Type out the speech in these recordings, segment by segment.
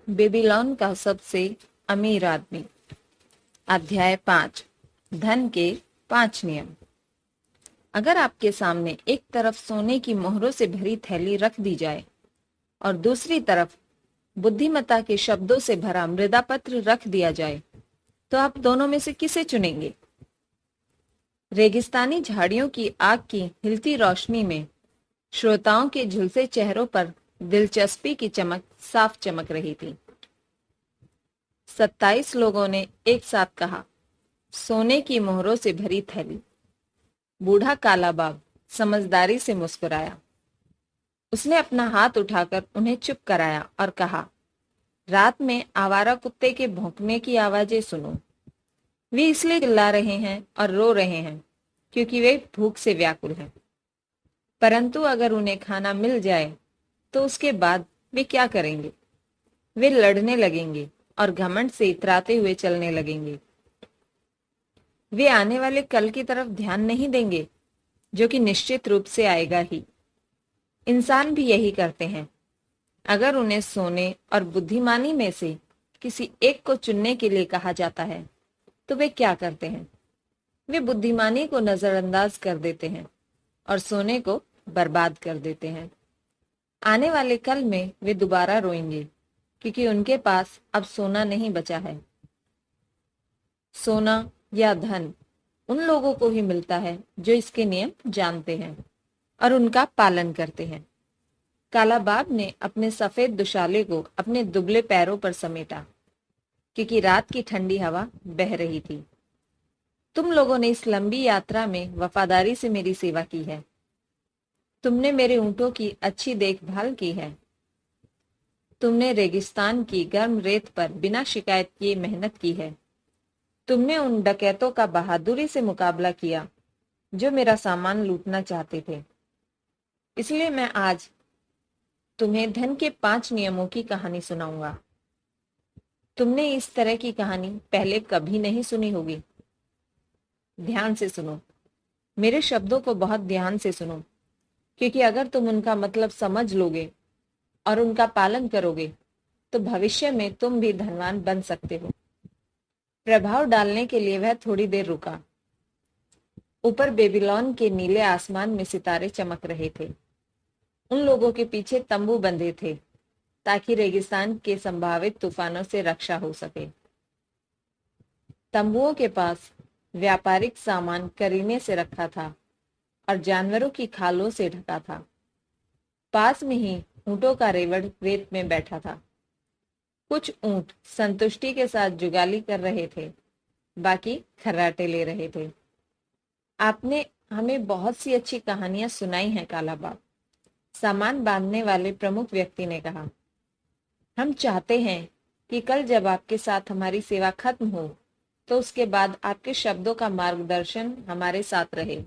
Babylon का सबसे अमीर आदमी। अध्याय 5। धन के 5 नियम। अगर आपके सामने एक तरफ सोने की मोहरों से भरी थैली रख दी जाए और दूसरी तरफ बुद्धिमत्ता के शब्दों से भरा मृदा पत्र रख दिया जाए, तो आप दोनों में से किसे चुनेंगे? रेगिस्तानी झाड़ियों की आग की हिलती रोशनी में श्रोताओं के झुलसे चेहरों पर दिलचस्पी की चमक साफ चमक रही थी। 27 लोगों ने एक साथ कहा, सोने की मोहरों से भरी थैली। बूढ़ा काला बाब समझदारी से मुस्कुराया। उसने अपना हाथ उठाकर उन्हें चुप कराया और कहा, रात में आवारा कुत्ते के भौंकने की आवाजें सुनो। वे इसलिए चिल्ला रहे हैं और रो रहे हैं क्योंकि वे भूख से व्याकुल हैं। परंतु अगर उन्हें खाना मिल जाए तो उसके बाद वे क्या करेंगे? वे लड़ने लगेंगे और घमंड से इतराते हुए चलने लगेंगे। वे आने वाले कल की तरफ ध्यान नहीं देंगे, जो कि निश्चित रूप से आएगा ही। इंसान भी यही करते हैं। अगर उन्हें सोने और बुद्धिमानी में से किसी एक को चुनने के लिए कहा जाता है, तो वे क्या करते हैं? वे बुद्धिमानी को नजरअंदाज कर देते हैं और सोने को बर्बाद कर देते हैं। आने वाले कल में वे दोबारा रोएंगे क्योंकि उनके पास अब सोना नहीं बचा है। सोना या धन उन लोगों को ही मिलता है जो इसके नियम जानते हैं और उनका पालन करते हैं। काला बाब ने अपने सफेद दुशाले को अपने दुबले पैरों पर समेटा क्योंकि रात की ठंडी हवा बह रही थी। तुम लोगों ने इस लंबी यात्रा में वफादारी से मेरी सेवा की है। तुमने मेरे ऊंटों की अच्छी देखभाल की है। तुमने रेगिस्तान की गर्म रेत पर बिना शिकायत किए मेहनत की है। तुमने उन डकैतों का बहादुरी से मुकाबला किया जो मेरा सामान लूटना चाहते थे। इसलिए मैं आज तुम्हें धन के 5 नियमों की कहानी सुनाऊंगा। तुमने इस तरह की कहानी पहले कभी नहीं सुनी होगी। ध्यान से सुनो, मेरे शब्दों को बहुत ध्यान से सुनो, क्योंकि अगर तुम उनका मतलब समझ लोगे और उनका पालन करोगे तो भविष्य में तुम भी धनवान बन सकते हो। प्रभाव डालने के लिए वह थोड़ी देर रुका। ऊपर बेबीलोन के नीले आसमान में सितारे चमक रहे थे। उन लोगों के पीछे तंबू बंधे थे ताकि रेगिस्तान के संभावित तूफानों से रक्षा हो सके। तंबुओं के पास व्यापारिक सामान करीने से रखा था और जानवरों की खालों से ढका था। पास में ही ऊंटों का रेवड़ रेत में बैठा था। कुछ ऊंट संतुष्टि के साथ जुगाली कर रहे थे, बाकी खर्राटे ले रहे थे। आपने हमें बहुत सी अच्छी कहानियां सुनाई हैं काला बाब, सामान बांधने वाले प्रमुख व्यक्ति ने कहा। हम चाहते हैं कि कल जब आपके साथ हमारी सेवा खत्म हो तो उसके बाद आपके शब्दों का मार्गदर्शन हमारे साथ रहे।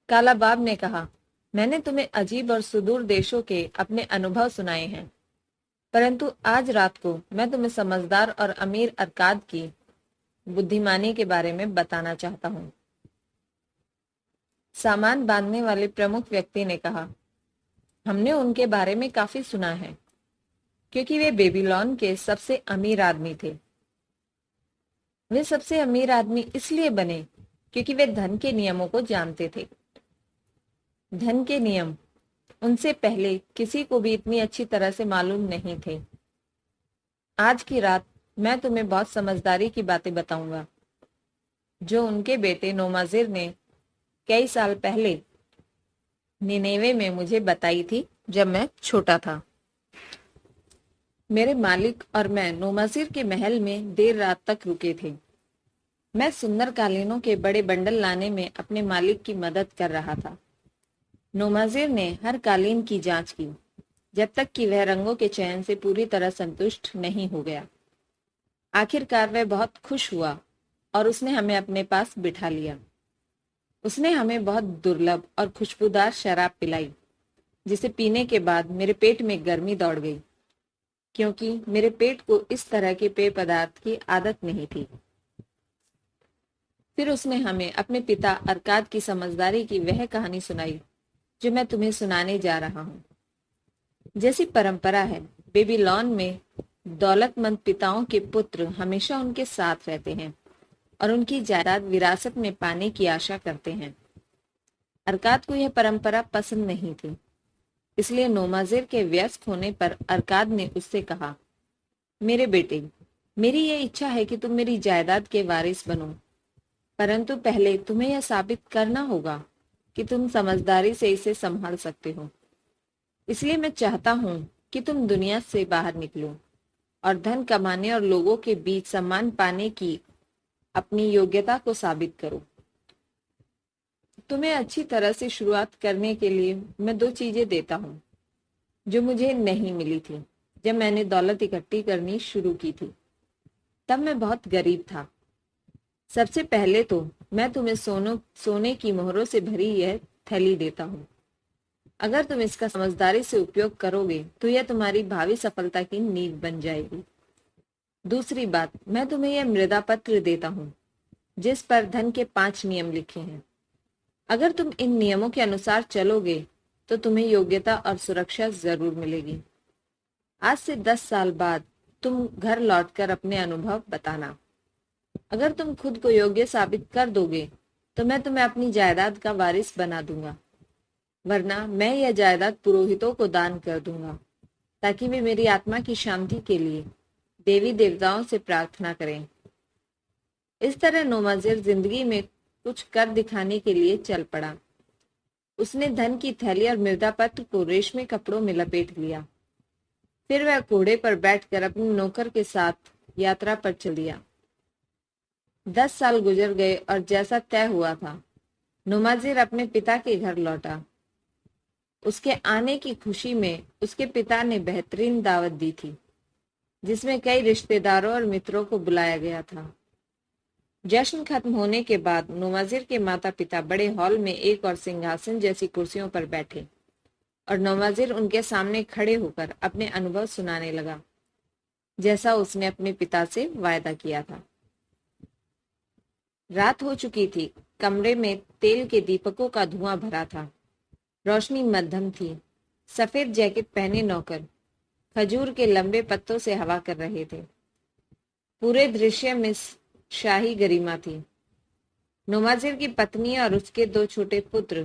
काला बाब ने कहा, मैंने तुम्हें अजीब और सुदूर देशों के अपने अनुभव सुनाए हैं, परंतु आज रात को मैं तुम्हें समझदार और अमीर अरकाद की बुद्धिमानी के बारे में बताना चाहता हूँ। सामान बांधने वाले प्रमुख व्यक्ति ने कहा, हमने उनके बारे में काफी सुना है क्योंकि वे बेबीलोन के सबसे अमीर आदमी थे। वे सबसे अमीर आदमी इसलिए बने क्योंकि वे धन के नियमों को जानते थे। धन के नियम उनसे पहले किसी को भी इतनी अच्छी तरह से मालूम नहीं थे। आज की रात मैं तुम्हें बहुत समझदारी की बातें बताऊंगा जो उनके बेटे नोमाजिर ने कई साल पहले निनेवे में मुझे बताई थी जब मैं छोटा था। मेरे मालिक और मैं नोमाजिर के महल में देर रात तक रुके थे। मैं सुंदर कालीनों के बड़े बंडल लाने में अपने मालिक की मदद कर रहा था। नोमाजिर ने हर कालीन की जांच की जब तक कि वह रंगों के चयन से पूरी तरह संतुष्ट नहीं हो गया। आखिरकार वह बहुत खुश हुआ और उसने हमें अपने पास बिठा लिया। उसने हमें बहुत दुर्लभ और खुशबूदार शराब पिलाई, जिसे पीने के बाद मेरे पेट में गर्मी दौड़ गई, क्योंकि मेरे पेट को इस तरह के पेय पदार्थ की आदत नहीं थी। फिर उसने हमें अपने पिता अरकाद की समझदारी की वह कहानी सुनाई जो मैं तुम्हें सुनाने जा रहा हूँ। जैसी परंपरा है, बेबीलोन में दौलतमंद पिताओं के पुत्र हमेशा उनके साथ रहते हैं और उनकी जायदाद विरासत में पाने की आशा करते हैं। अरकाद को यह परंपरा पसंद नहीं थी, इसलिए नोमाजिर के व्यस्क होने पर अरकाद ने उससे कहा, मेरे बेटे, मेरी यह इच्छा है कि तुम मेरी जायदाद के वारिस बनो, परंतु पहले तुम्हें यह साबित करना होगा कि तुम समझदारी से इसे संभाल सकते हो। इसलिए मैं चाहता हूं कि तुम दुनिया से बाहर निकलो और धन कमाने और लोगों के बीच सम्मान पाने की अपनी योग्यता को साबित करो। तुम्हें अच्छी तरह से शुरुआत करने के लिए मैं 2 चीजें देता हूँ जो मुझे नहीं मिली थी जब मैंने दौलत इकट्ठी करनी शुरू की थी। तब मैं बहुत गरीब था। सबसे पहले तो मैं तुम्हें सोने की मोहरों से भरी यह थैली देता हूँ। अगर तुम इसका समझदारी से उपयोग करोगे तो यह तुम्हारी भावी सफलता की नींव बन जाएगी। दूसरी बात, मैं तुम्हें यह मृदा पत्र देता हूँ जिस पर धन के 5 नियम लिखे हैं। अगर तुम इन नियमों के अनुसार चलोगे तो तुम्हें योग्यता और सुरक्षा जरूर मिलेगी। आज से 10 साल बाद तुम घर लौटकर अपने अनुभव बताना। अगर तुम खुद को योग्य साबित कर दोगे तो मैं तुम्हें अपनी जायदाद का वारिस बना दूंगा, वरना मैं यह जायदाद पुरोहितों को दान कर दूंगा ताकि वे मेरी आत्मा की शांति के लिए देवी देवताओं से प्रार्थना करें। इस तरह नोमाजिर जिंदगी में कुछ कर दिखाने के लिए चल पड़ा। उसने धन की थैली और मृदा पत्र को रेशमी कपड़ों में लपेट लिया। फिर वह घोड़े पर बैठकर अपने नौकर के साथ यात्रा पर चल दिया। 10 साल गुजर गए और जैसा तय हुआ था, नोमाजिर अपने पिता के घर लौटा। उसके आने की खुशी में उसके पिता ने बेहतरीन दावत दी थी, जिसमें कई रिश्तेदारों और मित्रों को बुलाया गया था। जश्न खत्म होने के बाद नोमाजिर के माता पिता बड़े हॉल में एक और सिंहासन जैसी कुर्सियों पर बैठे और नोमाजिर उनके सामने खड़े होकर अपने अनुभव सुनाने लगा, जैसा उसने अपने पिता से वायदा किया था। रात हो चुकी थी। कमरे में तेल के दीपकों का धुआं भरा था। रोशनी मध्यम थी। सफेद जैकेट पहने नौकर खजूर के लंबे पत्तों से हवा कर रहे थे। पूरे दृश्य में शाही गरिमा थी। नोमाजिर की पत्नी और उसके 2 छोटे पुत्र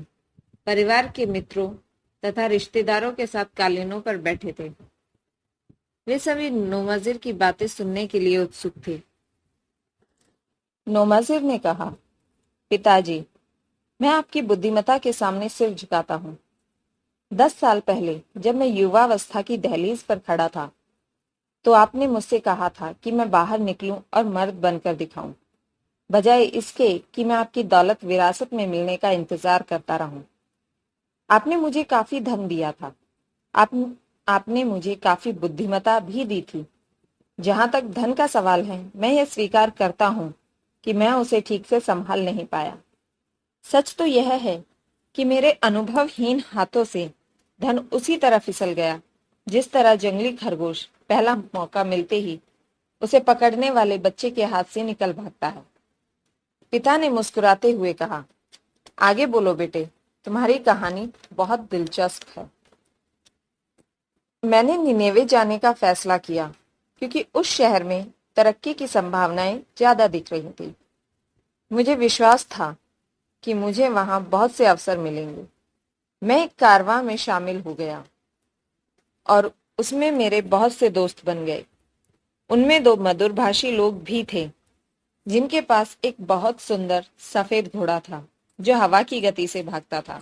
परिवार के मित्रों तथा रिश्तेदारों के साथ कालीनों पर बैठे थे। वे सभी नोमाजिर की बातें सुनने के लिए उत्सुक थे। नोमाजिर ने कहा, पिताजी, मैं आपकी बुद्धिमत्ता के सामने सिर झुकाता हूँ। 10 साल पहले जब मैं युवावस्था की दहलीज पर खड़ा था तो आपने मुझसे कहा था कि मैं बाहर निकलूं और मर्द बनकर दिखाऊं, बजाय इसके कि मैं आपकी दौलत विरासत में मिलने का इंतजार करता रहूं। आपने मुझे काफी धन दिया था। आपने मुझे काफी बुद्धिमत्ता भी दी थी। जहां तक धन का सवाल है, मैं यह स्वीकार करता हूं कि मैं उसे ठीक से संभाल नहीं पाया। सच तो यह है कि मेरे अनुभवहीन हाथों से धन उसी तरह फिसल गया जिस तरह जंगली खरगोश पहला मौका मिलते ही उसे पकड़ने वाले बच्चे के हाथ से निकल भागता है। पिता ने मुस्कुराते हुए कहा, आगे बोलो बेटे, तुम्हारी कहानी बहुत दिलचस्प है। मैंने निनेवे जाने का फैसला किया क्योंकि उस शहर में तरक्की की संभावनाएं ज्यादा दिख रही थी। मुझे विश्वास था कि मुझे वहां बहुत से अवसर मिलेंगे। मैं एक कारवां में शामिल हो गया और उसमें मेरे बहुत से दोस्त बन गए। उनमें 2 मधुरभाषी लोग भी थे जिनके पास एक बहुत सुंदर सफेद घोड़ा था जो हवा की गति से भागता था।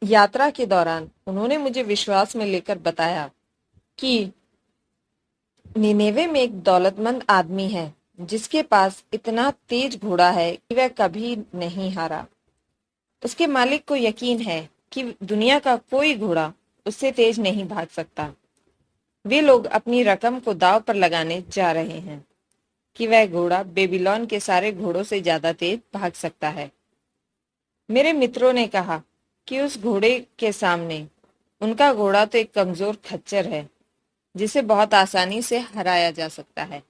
यात्रा के दौरान उन्होंने मुझे विश्वास में लेकर बताया कि निनेवे में एक दौलतमंद आदमी है जिसके पास इतना तेज घोड़ा है कि वह कभी नहीं हारा। उसके मालिक को यकीन है कि दुनिया का कोई घोड़ा उससे तेज नहीं भाग सकता। वे लोग अपनी रकम को दांव पर लगाने जा रहे हैं कि वह घोड़ा बेबीलोन के सारे घोड़ों से ज्यादा तेज भाग सकता है। मेरे मित्रों ने कहा कि उस घोड़े के सामने उनका घोड़ा तो एक कमजोर खच्चर है जिसे बहुत आसानी से हराया जा सकता है।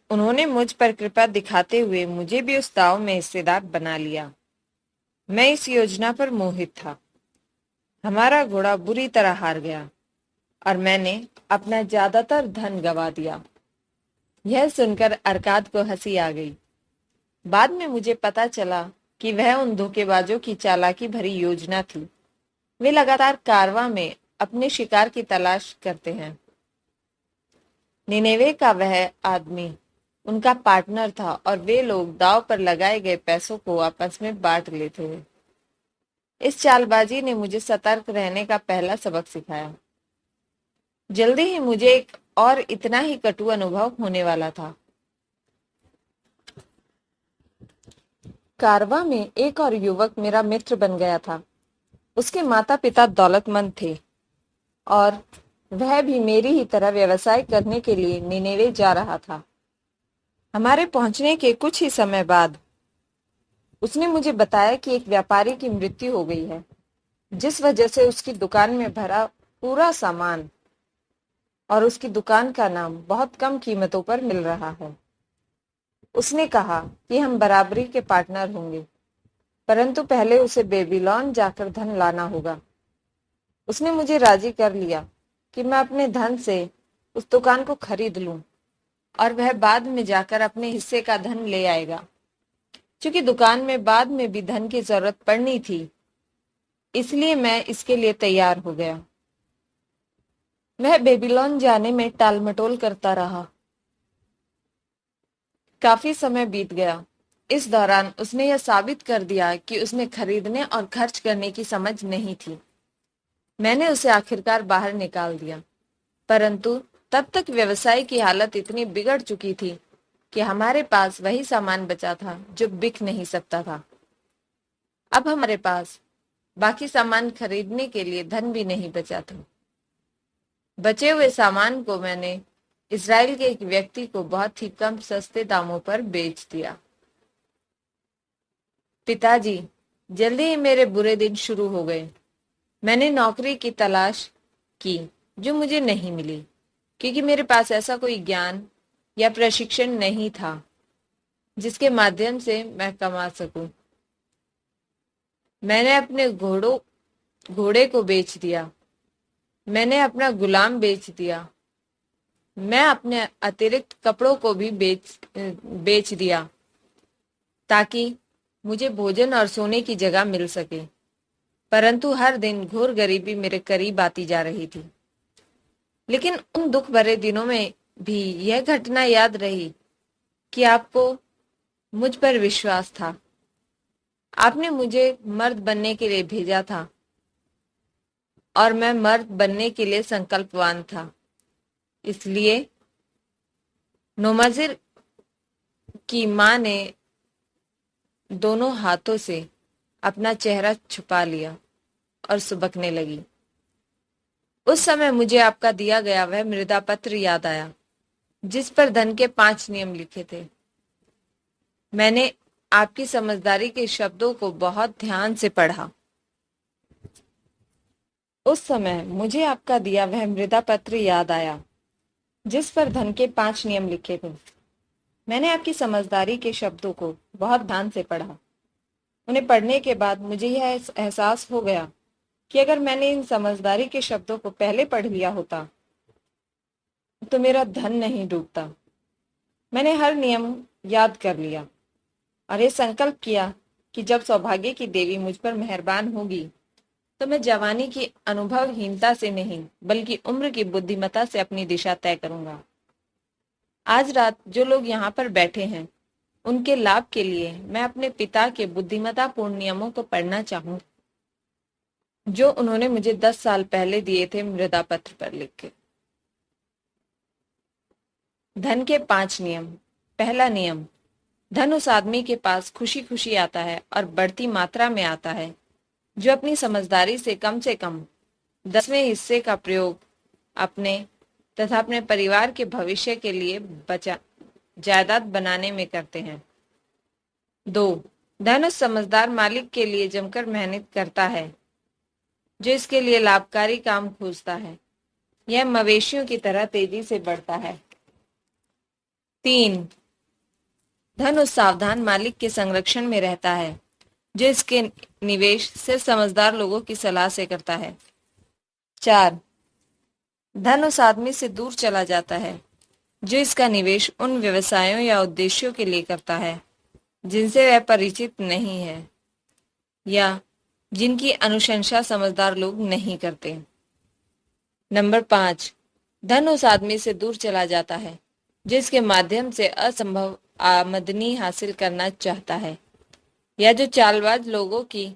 उन्होंने मुझ पर कृपा दिखाते हुए मुझे भी उस दांव में हिस्सेदार बना लिया। मैं इस योजना पर मोहित था। हमारा घोड़ा बुरी तरह हार गया और मैंने अपना ज्यादातर धन गंवा दिया। यह सुनकर अरकाद को हंसी आ गई। बाद में मुझे पता चला कि वह उन धोखेबाजों की चालाकी भरी योजना थी। वे लगातार कारवां में अपने शिकार की तलाश करते हैं। निनेवे का वह आदमी उनका पार्टनर था और वे लोग दांव पर लगाए गए पैसों को आपस में बांट लेते थे। इस चालबाजी ने मुझे सतर्क रहने का पहला सबक सिखाया। जल्दी ही मुझे एक और इतना ही कटु अनुभव होने वाला था। कारवां में एक और युवक मेरा मित्र बन गया था। उसके माता पिता दौलतमंद थे और वह भी मेरी ही तरह व्यवसाय करने के लिए निनेवे जा रहा था। हमारे पहुंचने के कुछ ही समय बाद उसने मुझे बताया कि एक व्यापारी की मृत्यु हो गई है, जिस वजह से उसकी दुकान में भरा पूरा सामान और उसकी दुकान का नाम बहुत कम कीमतों पर मिल रहा है। उसने कहा कि हम बराबरी के पार्टनर होंगे, परंतु पहले उसे बेबीलोन जाकर धन लाना होगा। उसने मुझे राजी कर लिया कि मैं अपने धन से उस दुकान को खरीद लूं और वह बाद में जाकर अपने हिस्से का धन ले आएगा। क्योंकि दुकान में बाद में भी धन की जरूरत पड़नी थी, इसलिए मैं इसके लिए तैयार हो गया। वह बेबीलोन जाने में टालमटोल करता रहा। काफी समय बीत गया। इस दौरान उसने यह साबित कर दिया कि उसमें खरीदने और खर्च करने की समझ नहीं थी। मैंने उसे आखिरकार बाहर निकाल दिया, परंतु तब तक व्यवसाय की हालत इतनी बिगड़ चुकी थी कि हमारे पास वही सामान बचा था जो बिक नहीं सकता था। अब हमारे पास बाकी सामान खरीदने के लिए धन भी नहीं बचा था। बचे हुए सामान को मैंने इज़राइल के एक व्यक्ति को बहुत ही कम सस्ते दामों पर बेच दिया। पिताजी, जल्दी ही मेरे बुरे दिन शुरू हो गए। मैंने नौकरी की तलाश की जो मुझे नहीं मिली, क्योंकि मेरे पास ऐसा कोई ज्ञान या प्रशिक्षण नहीं था जिसके माध्यम से मैं कमा सकूं। मैंने अपने घोड़े को बेच दिया। मैंने अपना गुलाम बेच दिया। मैं अपने अतिरिक्त कपड़ों को भी बेच दिया ताकि मुझे भोजन और सोने की जगह मिल सके। परंतु हर दिन घोर गरीबी मेरे करीब आती जा रही थी। लेकिन उन दुख भरे दिनों में भी यह घटना याद रही कि आपको मुझ पर विश्वास था। आपने मुझे मर्द बनने के लिए भेजा था और मैं मर्द बनने के लिए संकल्पवान था। इसलिए नोमाजिर की मां ने दोनों हाथों से अपना चेहरा छुपा लिया और सुबकने लगी। उस समय मुझे आपका दिया गया वह मृदा पत्र याद आया जिस पर धन के 5 नियम लिखे थे। मैंने आपकी समझदारी के शब्दों को बहुत ध्यान से पढ़ा। उस समय मुझे आपका दिया वह मृदा पत्र याद आया जिस पर धन के 5 नियम लिखे थे। मैंने आपकी समझदारी के शब्दों को बहुत ध्यान से पढ़ा। उन्हें पढ़ने के बाद मुझे यह एहसास हो गया कि अगर मैंने इन समझदारी के शब्दों को पहले पढ़ लिया होता तो मेरा धन नहीं डूबता। मैंने हर नियम याद कर लिया और ये संकल्प किया कि जब सौभाग्य की देवी मुझ पर मेहरबान होगी तो मैं जवानी की अनुभवहीनता से नहीं बल्कि उम्र की बुद्धिमत्ता से अपनी दिशा तय करूंगा। आज रात जो लोग यहाँ पर बैठे हैं उनके लाभ के लिए मैं अपने पिता के बुद्धिमत्तापूर्ण नियमों को पढ़ना चाहूं जो उन्होंने मुझे 10 साल पहले दिए थे मृदा पत्र पर लिख के। धन के 5 नियम। पहला नियम, धन उस आदमी के पास खुशी खुशी आता है और बढ़ती मात्रा में आता है जो अपनी समझदारी से कम 10वें हिस्से का प्रयोग अपने तथा अपने परिवार के भविष्य के लिए जायदाद बनाने में करते हैं। 2, धन उस समझदार मालिक के लिए जमकर मेहनत करता है जो इसके लिए लाभकारी काम खोजता है। यह मवेशियों की तरह तेजी से बढ़ता है। 3, धन उस सावधान मालिक के संरक्षण में रहता है जो इसके निवेश सिर्फ समझदार लोगों की सलाह से करता है। 4, धन उस आदमी से दूर चला जाता है जो इसका निवेश उन व्यवसायों या उद्देश्यों के लिए करता है जिनसे वह परिचित नहीं है या जिनकी अनुशंसा समझदार लोग नहीं करते। नंबर 5, धन उस आदमी से दूर चला जाता है जो इसके माध्यम से असंभव आमदनी हासिल करना चाहता है या जो चालबाज लोगों की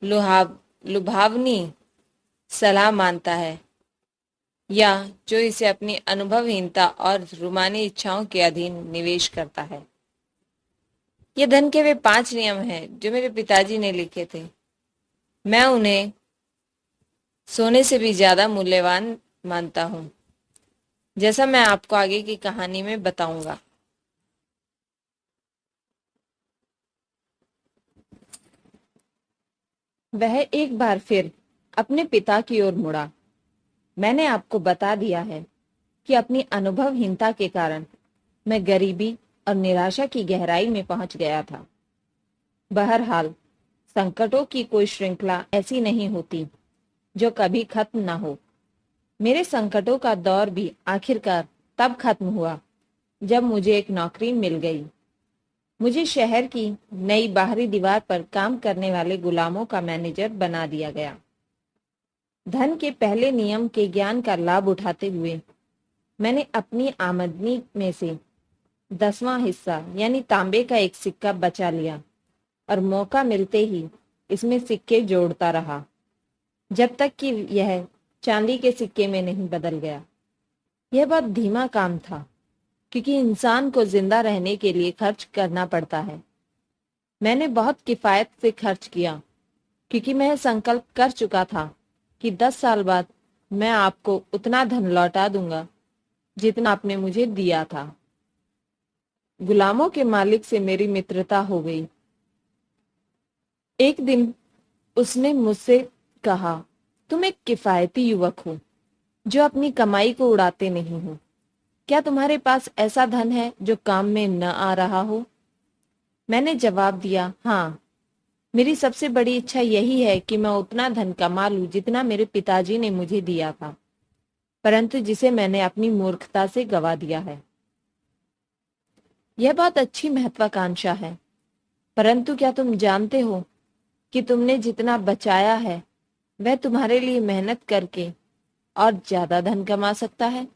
लुभावनी सलाह मानता है या जो इसे अपनी अनुभवहीनता और रूमानी इच्छाओं के अधीन निवेश करता है। ये धन के वे 5 नियम हैं जो मेरे पिताजी ने लिखे थे। मैं उन्हें सोने से भी ज्यादा मूल्यवान मानता हूँ, जैसा मैं आपको आगे की कहानी में बताऊंगा। वह एक बार फिर अपने पिता की ओर मुड़ा। मैंने आपको बता दिया है कि अपनी अनुभवहीनता के कारण मैं गरीबी और निराशा की गहराई में पहुंच गया था। बहरहाल, संकटों की कोई श्रृंखला ऐसी नहीं होती जो कभी खत्म ना हो। मेरे संकटों का दौर भी आखिरकार तब खत्म हुआ जब मुझे एक नौकरी मिल गई। मुझे शहर की नई बाहरी दीवार पर काम करने वाले गुलामों का मैनेजर बना दिया गया। धन के पहले नियम के ज्ञान का लाभ उठाते हुए मैंने अपनी आमदनी में से 10वां हिस्सा यानी तांबे का एक सिक्का बचा लिया और मौका मिलते ही इसमें सिक्के जोड़ता रहा जब तक कि यह चांदी के सिक्के में नहीं बदल गया। यह बहुत धीमा काम था क्योंकि इंसान को जिंदा रहने के लिए खर्च करना पड़ता है। मैंने बहुत किफायत से खर्च किया क्योंकि मैं संकल्प कर चुका था कि 10 साल बाद मैं आपको उतना धन लौटा दूंगा जितना आपने मुझे दिया था। गुलामों के मालिक से मेरी मित्रता हो गई। एक दिन उसने मुझसे कहा, तुम एक किफायती युवक हो जो अपनी कमाई को उड़ाते नहीं हो। क्या तुम्हारे पास ऐसा धन है जो काम में न आ रहा हो? मैंने जवाब दिया, हाँ, मेरी सबसे बड़ी इच्छा यही है कि मैं उतना धन कमा लूं जितना मेरे पिताजी ने मुझे दिया था, परंतु जिसे मैंने अपनी मूर्खता से गवा दिया है। यह बहुत अच्छी महत्वाकांक्षा है, परंतु क्या तुम जानते हो कि तुमने जितना बचाया है वह तुम्हारे लिए मेहनत करके और ज्यादा धन कमा सकता है?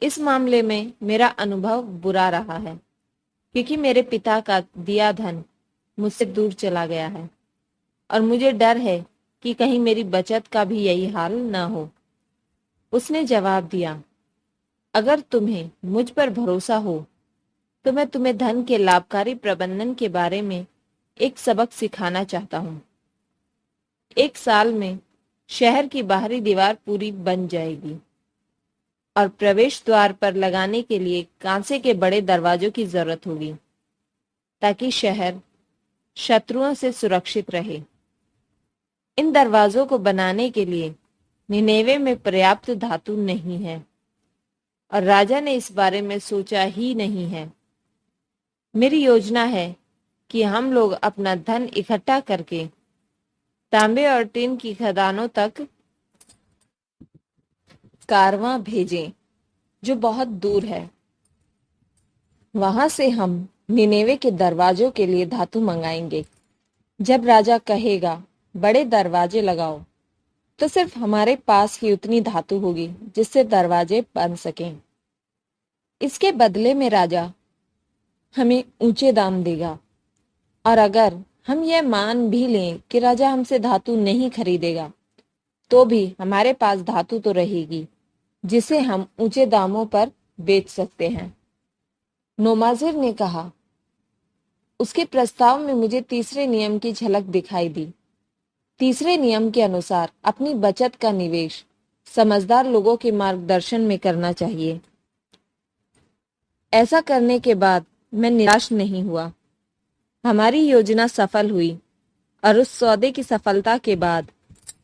इस मामले में मेरा अनुभव बुरा रहा है क्योंकि मेरे पिता का दिया धन मुझसे दूर चला गया है और मुझे डर है कि कहीं मेरी बचत का भी यही हाल न हो। उसने जवाब दिया, अगर तुम्हें मुझ पर भरोसा हो तो मैं तुम्हें धन के लाभकारी प्रबंधन के बारे में एक सबक सिखाना चाहता हूँ। 1 साल में शहर की बाहरी दीवार पूरी बन जाएगी और प्रवेश द्वार पर लगाने के लिए कांसे के बड़े दरवाजों की जरूरत होगी ताकि शहर शत्रुओं से सुरक्षित रहे। इन दरवाजों को बनाने के लिए निनेवे में पर्याप्त धातु नहीं है और राजा ने इस बारे में सोचा ही नहीं है। मेरी योजना है कि हम लोग अपना धन इकट्ठा करके तांबे और टीन की खदानों तक कारवां भेजें जो बहुत दूर है। वहां से हम निनेवे के दरवाजों के लिए धातु मंगाएंगे। जब राजा कहेगा बड़े दरवाजे लगाओ तो सिर्फ हमारे पास ही उतनी धातु होगी जिससे दरवाजे बन सकें। इसके बदले में राजा हमें ऊंचे दाम देगा और अगर हम यह मान भी लें कि राजा हमसे धातु नहीं खरीदेगा तो भी हमारे पास धातु तो रहेगी जिसे हम ऊंचे दामों पर बेच सकते हैं। नोमाजिर ने कहा। उसके प्रस्ताव में मुझे तीसरे नियम की झलक दिखाई दी। तीसरे नियम के अनुसार अपनी बचत का निवेश समझदार लोगों के मार्गदर्शन में करना चाहिए। ऐसा करने के बाद मैं निराश नहीं हुआ। हमारी योजना सफल हुई और उस सौदे की सफलता के बाद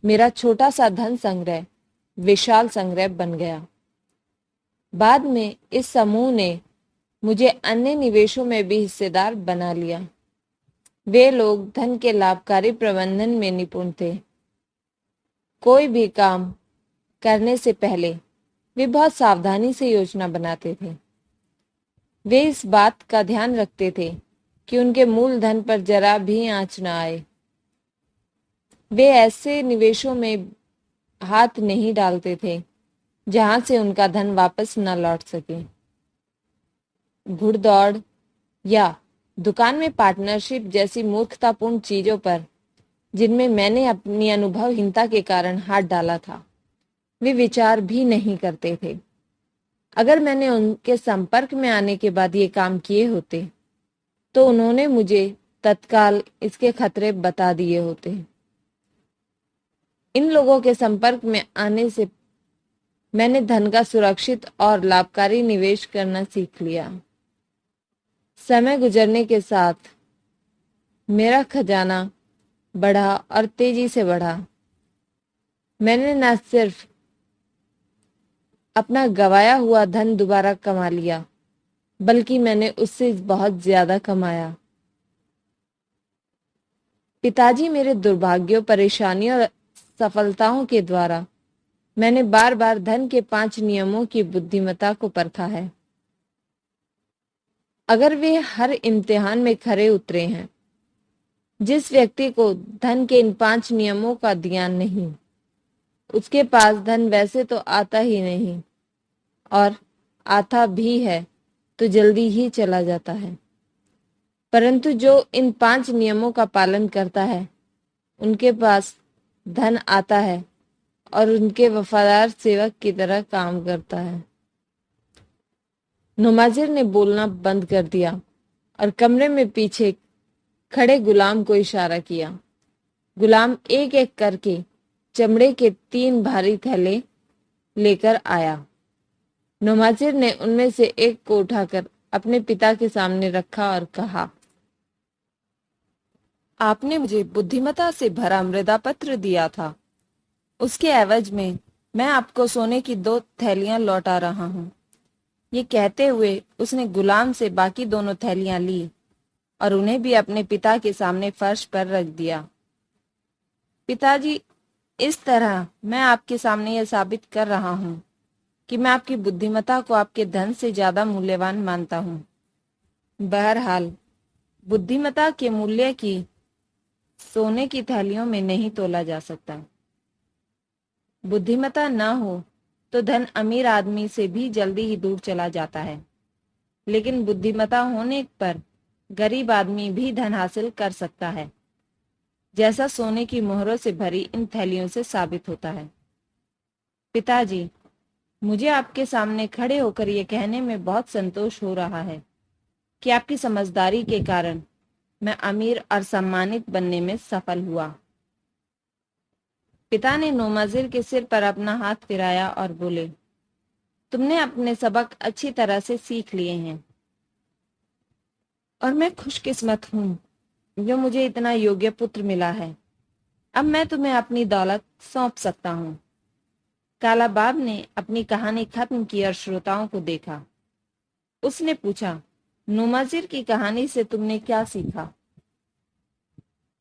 मेरा छोटा सा धन संग्रह विशाल संग्रह बन गया। बाद में इस समूह ने मुझे अन्य निवेशों में भी हिस्सेदार बना लिया। वे लोग धन के लाभकारी प्रबंधन में निपुण थे। कोई भी काम करने से पहले वे बहुत सावधानी से योजना बनाते थे। वे इस बात का ध्यान रखते थे कि उनके मूलधन पर जरा भी आंच न आए। वे ऐसे निवेशों में हाथ नहीं डालते थे जहां से उनका धन वापस न लौट सके। घुड़दौड़ या दुकान में पार्टनरशिप जैसी मूर्खतापूर्ण चीजों पर, जिनमें मैंने अपनी अनुभवहीनता के कारण हाथ डाला था, वे विचार भी नहीं करते थे। अगर मैंने उनके संपर्क में आने के बाद ये काम किए होते तो उन्होंने मुझे तत्काल इसके खतरे बता दिए होते। इन लोगों के संपर्क में आने से मैंने धन का सुरक्षित और लाभकारी निवेश करना सीख लिया। समय गुजरने के साथ मेरा खजाना बढ़ा और तेजी से बढ़ा। मैंने न सिर्फ अपना गवाया हुआ धन दोबारा कमा लिया, बल्कि मैंने उससे बहुत ज्यादा कमाया। पिताजी मेरे दुर्भाग्यों, परेशानियों और सफलताओं के द्वारा मैंने बार बार धन के 5 नियमों की बुद्धिमत्ता को परखा है। अगर वे हर इम्तिहान में खरे उतरे हैं, जिस व्यक्ति को धन के इन 5 नियमों का ज्ञान नहीं, उसके पास धन वैसे तो आता ही नहीं, और आता भी है तो जल्दी ही चला जाता है। परंतु जो इन 5 नियमों का पालन करता है, उनके पास धन आता है और उनके वफादार सेवक की तरह काम करता है। नुमाजिर ने बोलना बंद कर दिया और कमरे में पीछे खड़े गुलाम को इशारा किया। गुलाम एक एक करके चमड़े के 3 भारी थैले लेकर आया। नुमाजिर ने उनमें से एक को उठाकर अपने पिता के सामने रखा और कहा, आपने मुझे बुद्धिमत्ता से भरा मृदा पत्र दिया था। उसके एवज में मैं आपको सोने की 2 थैलियां लौटा रहा हूं। ये कहते हुए उसने गुलाम से बाकी दोनों थैलियां ली और उन्हें भी अपने पिता के सामने फर्श पर रख दिया। पिताजी, इस तरह मैं आपके सामने यह साबित कर रहा हूं कि मैं आपकी बुद्धिमत्ता को आपके धन से ज्यादा मूल्यवान मानता हूं। बहरहाल, बुद्धिमत्ता के मूल्य की सोने की थैलियों में नहीं तोला जा सकता। बुद्धिमत्ता न हो तो धन अमीर आदमी से भी जल्दी ही दूर चला जाता है, लेकिन बुद्धिमत्ता होने पर गरीब आदमी भी धन हासिल कर सकता है, जैसा सोने की मोहरों से भरी इन थैलियों से साबित होता है। पिताजी, मुझे आपके सामने खड़े होकर यह कहने में बहुत संतोष हो रहा है कि आपकी समझदारी के कारण मैं अमीर और सम्मानित बनने में सफल हुआ। पिता ने नोमाजिर के सिर पर अपना हाथ फिराया और बोले, तुमने अपने सबक अच्छी तरह से सीख लिए हैं और मैं खुशकिस्मत हूं जो मुझे इतना योग्य पुत्र मिला है। अब मैं तुम्हें अपनी दौलत सौंप सकता हूं। काला बाब ने अपनी कहानी खत्म की और श्रोताओं को देखा। उसने पूछा, नोमाजिर की कहानी से तुमने क्या सीखा?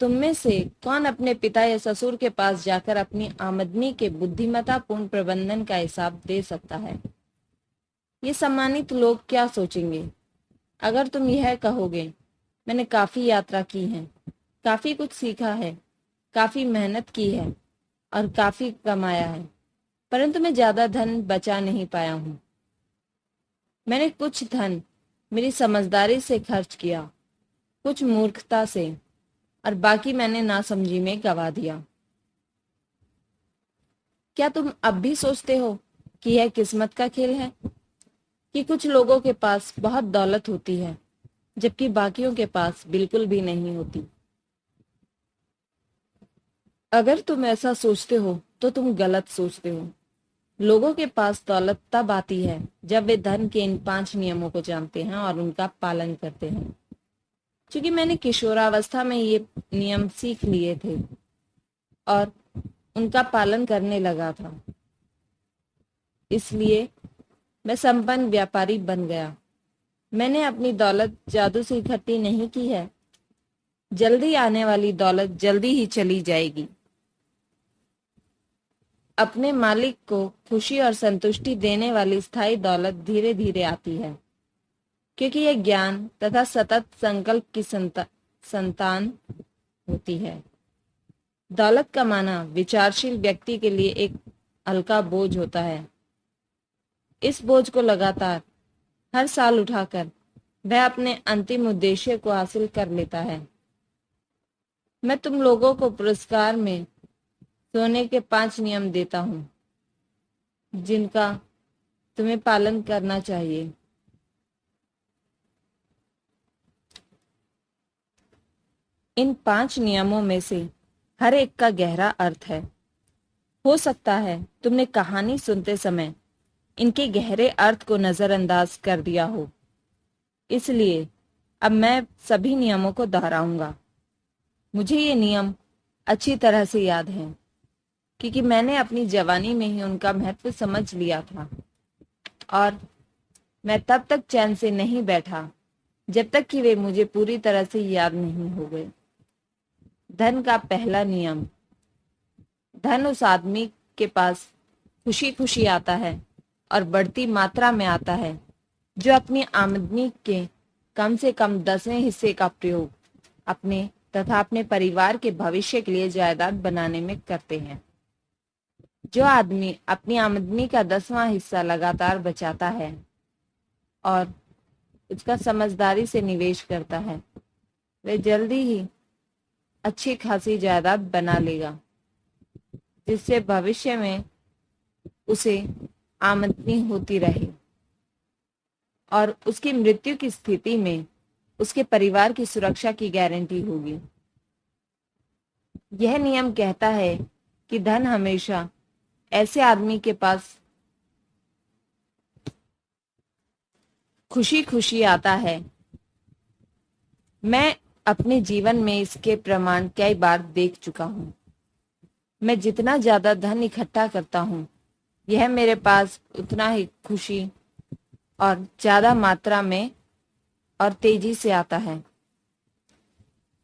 तुम में से कौन अपने पिता या ससुर के पास जाकर अपनी आमदनी के बुद्धिमत्तापूर्ण प्रबंधन का हिसाब दे सकता है? ये सम्मानित लोग क्या सोचेंगे अगर तुम यह कहोगे, मैंने काफी यात्रा की है, काफी कुछ सीखा है, काफी मेहनत की है और काफी कमाया है, परंतु मैं ज्यादा धन बचा नहीं पाया हूं। मैंने कुछ धन मेरी समझदारी से खर्च किया, कुछ मूर्खता से, और बाकी मैंने नासमझी में गवा दिया। क्या तुम अब भी सोचते हो कि यह किस्मत का खेल है कि कुछ लोगों के पास बहुत दौलत होती है जबकि बाकियों के पास बिल्कुल भी नहीं होती? अगर तुम ऐसा सोचते हो तो तुम गलत सोचते हो। लोगों के पास दौलत तब आती है जब वे धन के इन 5 नियमों को जानते हैं और उनका पालन करते हैं। क्योंकि मैंने किशोरावस्था में ये नियम सीख लिए थे और उनका पालन करने लगा था, इसलिए मैं संपन्न व्यापारी बन गया। मैंने अपनी दौलत जादू से इकट्ठी नहीं की है। जल्दी आने वाली दौलत जल्दी ही चली जाएगी। अपने मालिक को खुशी और संतुष्टि देने वाली स्थायी दौलत धीरे धीरे आती है, क्योंकि यह ज्ञान तथा सतत संकल्प की संतान होती है। दौलत कमाना विचारशील व्यक्ति के लिए एक हल्का बोझ होता है। इस बोझ को लगातार हर साल उठाकर वह अपने अंतिम उद्देश्य को हासिल कर लेता है। मैं तुम लोगों को पुरस्कार में सोने के 5 नियम देता हूँ, जिनका तुम्हें पालन करना चाहिए। इन 5 नियमों में से हर एक का गहरा अर्थ है। हो सकता है तुमने कहानी सुनते समय इनके गहरे अर्थ को नजरअंदाज कर दिया हो, इसलिए अब मैं सभी नियमों को दोहराऊंगा। मुझे ये नियम अच्छी तरह से याद हैं, क्योंकि मैंने अपनी जवानी में ही उनका महत्व समझ लिया था, और मैं तब तक चैन से नहीं बैठा जब तक कि वे मुझे पूरी तरह से याद नहीं हो गए। धन का पहला नियम। धन उस आदमी के पास खुशी खुशी आता है और बढ़ती मात्रा में आता है जो अपनी आमदनी के कम से कम 10वें हिस्से का प्रयोग अपने तथा अपने परिवार के भविष्य के लिए जायदाद बनाने में करते हैं। जो आदमी अपनी आमदनी का 10वां हिस्सा लगातार बचाता है और उसका समझदारी से निवेश करता है, वह जल्दी ही अच्छी खासी जायदाद बना लेगा, जिससे भविष्य में उसे आमदनी होती रहे और उसकी मृत्यु की स्थिति में उसके परिवार की सुरक्षा की गारंटी होगी। यह नियम कहता है कि धन हमेशा ऐसे आदमी के पास खुशी खुशी आता है। मैं अपने जीवन में इसके प्रमाण कई बार देख चुका हूँ। मैं जितना ज्यादा धन इकट्ठा करता हूँ, यह मेरे पास उतना ही खुशी और ज्यादा मात्रा में और तेजी से आता है।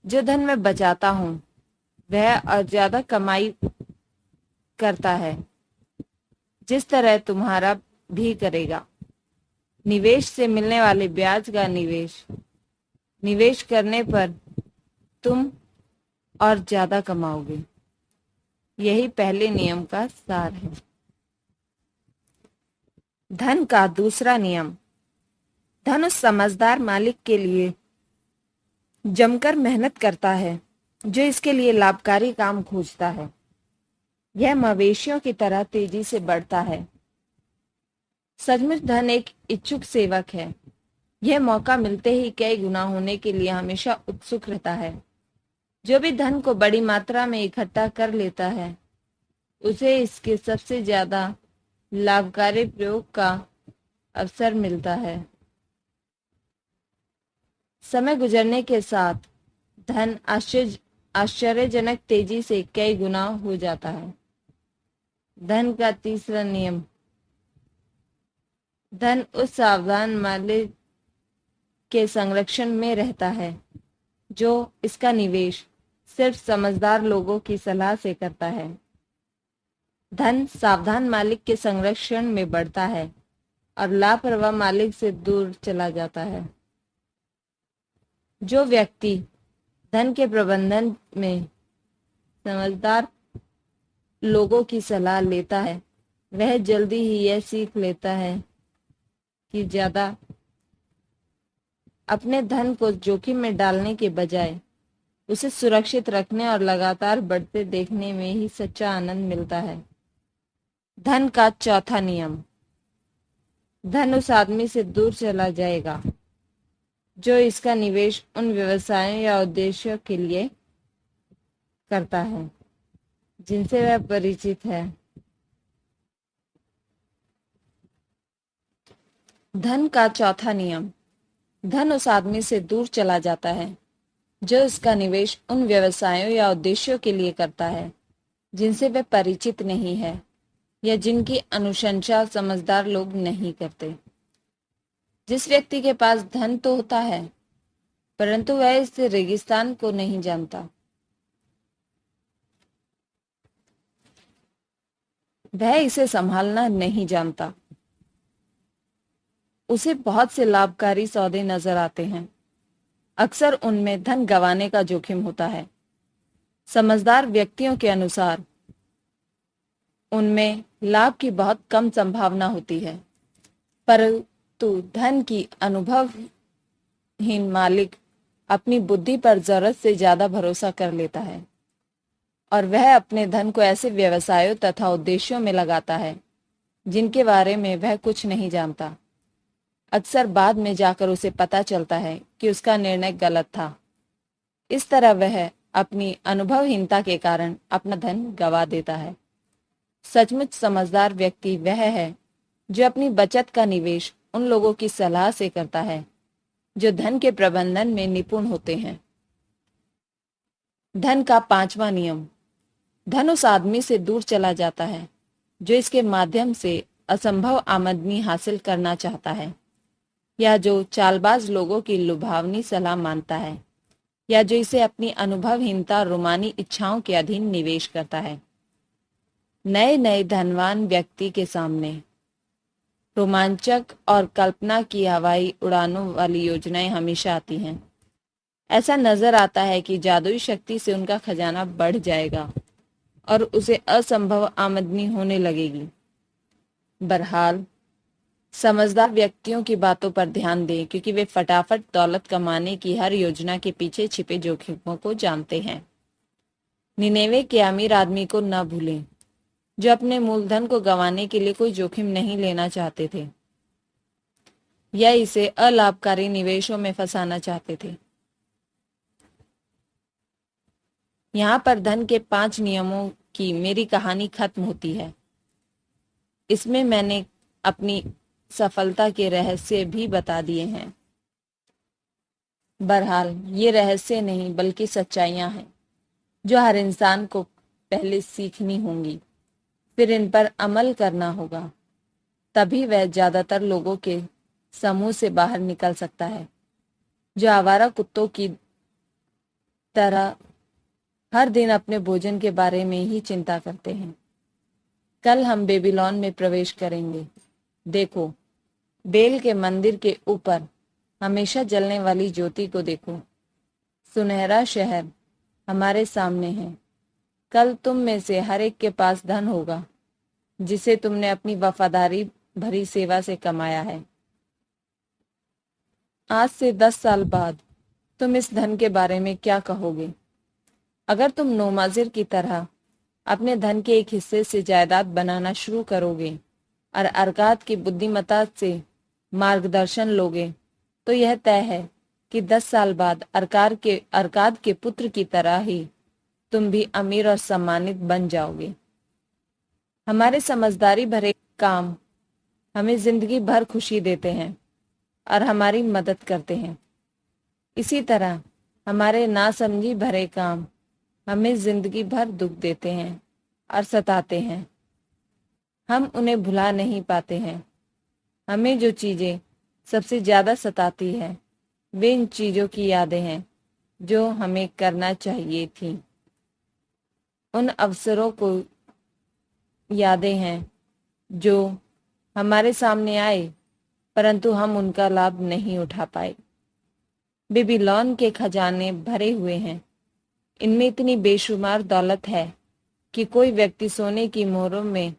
जो धन मैं बचाता हूँ वह और ज्यादा कमाई करता है, जिस तरह तुम्हारा भी करेगा। निवेश से मिलने वाले ब्याज का निवेश करने पर तुम और ज्यादा कमाओगे। यही पहले नियम का सार है। धन का दूसरा नियम। धन उस समझदार मालिक के लिए जमकर मेहनत करता है जो इसके लिए लाभकारी काम खोजता है। यह मवेशियों की तरह तेजी से बढ़ता है। सचमुच धन एक इच्छुक सेवक है। यह मौका मिलते ही कई गुना होने के लिए हमेशा उत्सुक रहता है। जो भी धन को बड़ी मात्रा में इकट्ठा कर लेता है, उसे इसके सबसे ज्यादा लाभकारी प्रयोग का अवसर मिलता है। समय गुजरने के साथ धन आश्चर्यजनक तेजी से कई गुना हो जाता है। धन का तीसरा नियम। धन उस सावधान मालिक के संरक्षण में रहता है जो इसका निवेश सिर्फ समझदार लोगों की सलाह से करता है। धन सावधान मालिक के संरक्षण में बढ़ता है और लापरवाह मालिक से दूर चला जाता है। जो व्यक्ति धन के प्रबंधन में समझदार लोगों की सलाह लेता है, वह जल्दी ही यह सीख लेता है कि ज्यादा अपने धन को जोखिम में डालने के बजाय उसे सुरक्षित रखने और लगातार बढ़ते देखने में ही सच्चा आनंद मिलता है। धन का चौथा नियम। धन उस आदमी से दूर चला जाएगा जो इसका निवेश उन व्यवसायों या उद्देश्यों के लिए करता है जिनसे वह परिचित है। धन का चौथा नियम। धन उस आदमी से दूर चला जाता है जो इसका निवेश उन व्यवसायों या उद्देश्यों के लिए करता है जिनसे वह परिचित नहीं है या जिनकी अनुशंसा समझदार लोग नहीं करते। जिस व्यक्ति के पास धन तो होता है, परंतु वह इस रेगिस्तान को नहीं जानता, वह इसे संभालना नहीं जानता। उसे बहुत से लाभकारी सौदे नजर आते हैं। अक्सर उनमें धन गंवाने का जोखिम होता है। समझदार व्यक्तियों के अनुसार उनमें लाभ की बहुत कम संभावना होती है, परंतु धन की अनुभवहीन मालिक अपनी बुद्धि पर जरूरत से ज्यादा भरोसा कर लेता है और वह अपने धन को ऐसे व्यवसायों तथा उद्देश्यों में लगाता है जिनके बारे में वह कुछ नहीं जानता। अक्सर बाद में जाकर उसे पता चलता है कि उसका निर्णय गलत था। इस तरह वह अपनी अनुभवहीनता के कारण अपना धन गंवा देता है। सचमुच समझदार व्यक्ति वह है जो अपनी बचत का निवेश उन लोगों की सलाह से करता है जो धन के प्रबंधन में निपुण होते हैं। धन का पांचवा नियम। धन उस आदमी से दूर चला जाता है जो इसके माध्यम से असंभव आमदनी हासिल करना चाहता है, या जो चालबाज लोगों की लुभावनी सलाह मानता है, या जो इसे अपनी अनुभवहीनता और रूमानी इच्छाओं के अधीन निवेश करता है। नए नए धनवान व्यक्ति के सामने रोमांचक और कल्पना की हवाई उड़ानों वाली योजनाएं हमेशा आती हैं। ऐसा नजर आता है कि जादुई शक्ति से उनका खजाना बढ़ जाएगा और उसे असंभव आमदनी होने लगेगी। बहरहाल, समझदार व्यक्तियों की बातों पर ध्यान दें, क्योंकि वे फटाफट दौलत कमाने की हर योजना के पीछे छिपे जोखिमों को जानते हैं। निनेवे के अमीर आदमी को न भूलें, जो अपने मूलधन को गंवाने के लिए कोई जोखिम नहीं लेना चाहते थे या इसे अलाभकारी निवेशों में फंसाना चाहते थे। यहाँ पर धन के 5 नियमों की मेरी कहानी खत्म होती है। इसमें मैंने अपनी सफलता के रहस्य भी बता दिए हैं। बहरहाल, ये रहस्य नहीं बल्कि सच्चाइयां हैं जो हर इंसान को पहले सीखनी होंगी, फिर इन पर अमल करना होगा। तभी वह ज्यादातर लोगों के समूह से बाहर निकल सकता है जो आवारा कुत्तों की तरह हर दिन अपने भोजन के बारे में ही चिंता करते हैं। कल हम बेबीलोन में प्रवेश करेंगे। देखो, बेल के मंदिर के ऊपर हमेशा जलने वाली ज्योति को देखो। सुनहरा शहर हमारे सामने है। कल तुम में से हर एक के पास धन होगा जिसे तुमने अपनी वफादारी भरी सेवा से कमाया है। आज से 10 साल बाद तुम इस धन के बारे में क्या कहोगे? अगर तुम नोमाजिर की तरह अपने धन के एक हिस्से से जायदाद बनाना शुरू करोगे और अरकाद की बुद्धिमत्ता से मार्गदर्शन लोगे, तो यह तय है कि 10 साल बाद अरकाद के पुत्र की तरह ही तुम भी अमीर और सम्मानित बन जाओगे। हमारे समझदारी भरे काम हमें जिंदगी भर खुशी देते हैं और हमारी मदद करते हैं। इसी तरह हमारे नासमझी भरे काम हमें जिंदगी भर दुख देते हैं और सताते हैं। हम उन्हें भुला नहीं पाते हैं। हमें जो चीजें सबसे ज्यादा सताती है वे इन चीजों की यादें हैं जो हमें करना चाहिए थी। उन अवसरों को यादें हैं जो हमारे सामने आए परंतु हम उनका लाभ नहीं उठा पाए। बेबीलोन के खजाने भरे हुए हैं। इनमें इतनी बेशुमार दौलत है कि कोई व्यक्ति सोने की मोहरों में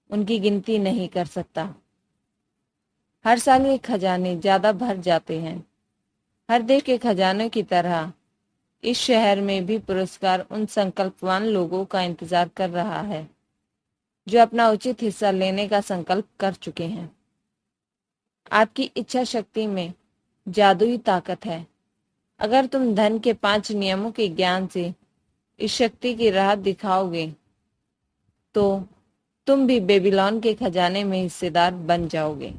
उनकी गिनती नहीं कर सकता। हर साल ये खजाने ज्यादा भर जाते हैं। हर देश के खजानों की तरह इस शहर में भी पुरस्कार उन संकल्पवान लोगों का इंतजार कर रहा है जो अपना उचित हिस्सा लेने का संकल्प कर चुके हैं। आपकी इच्छा शक्ति में जादुई ताकत है। अगर तुम धन के 5 नियमों के ज्ञान से इस शक्ति की राह दिखाओगे तो तुम भी बेबीलोन के खजाने में हिस्सेदार बन जाओगे।